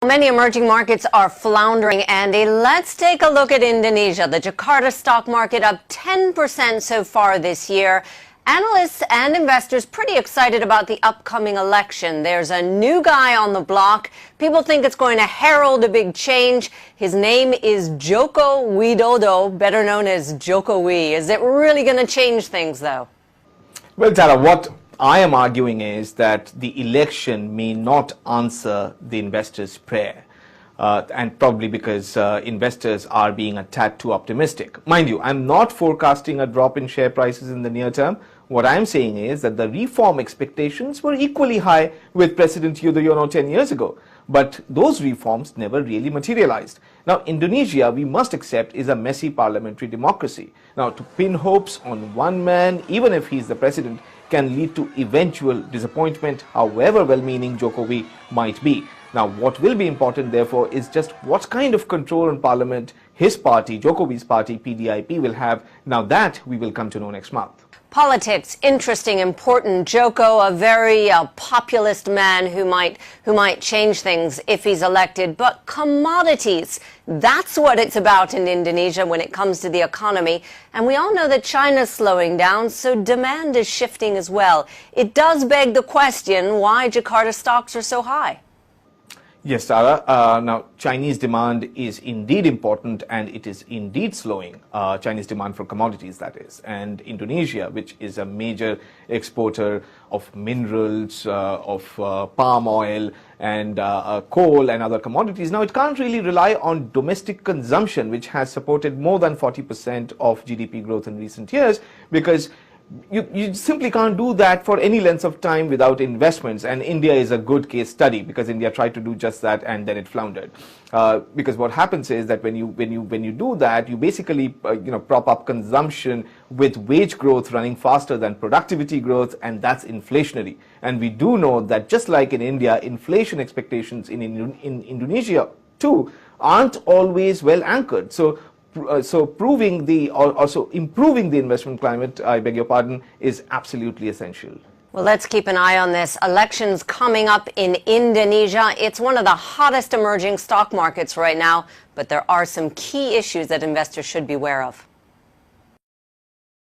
Many emerging markets are floundering, Andy. Let's take a look at Indonesia. The Jakarta stock market up 10% so far this year. Analysts and investors pretty excited about the upcoming election. There's a new guy on the block. People think it's going to herald a big change. His name is Joko Widodo, better known as Jokowi. Is it really going to change things, though? Well, Tara, what I am arguing is that the election may not answer the investors' prayer, and probably because investors are being a tad too optimistic. Mind you, I'm not forecasting a drop in share prices in the near term. What I'm saying is that the reform expectations were equally high with President Yudhoyono 10 years ago, but those reforms never really materialized. Now, Indonesia, we must accept, is a messy parliamentary democracy. Now, to pin hopes on one man, even if he's the president, can lead to eventual disappointment, however well-meaning Jokowi might be. Now, what will be important, therefore, is just what kind of control on parliament his party, Jokowi's party, PDIP, will have. Now, that we will come to know next month. Politics, interesting, important. Joko, a very populist man who might change things if he's elected. But commodities, that's what it's about in Indonesia when it comes to the economy. And we all know that China's slowing down, so demand is shifting as well. It does beg the question why Jakarta stocks are so high. Yes, Tara. Now, Chinese demand is indeed important, and it is indeed slowing. Chinese demand for commodities, that is. And Indonesia, which is a major exporter of minerals, of palm oil, and coal and other commodities, now it can't really rely on domestic consumption, which has supported more than 40% of GDP growth in recent years, because you simply can't do that for any length of time without investments. And India is a good case study, because India tried to do just that and then it floundered. Because what happens is that when you do that, you basically prop up consumption with wage growth running faster than productivity growth, and that's inflationary. And we do know that just like in India, inflation expectations in Indonesia too aren't always well anchored. So improving the investment climate, I beg your pardon, is absolutely essential. Well, let's keep an eye on this. Elections coming up in Indonesia. It's one of the hottest emerging stock markets right now, but there are some key issues that investors should be aware of.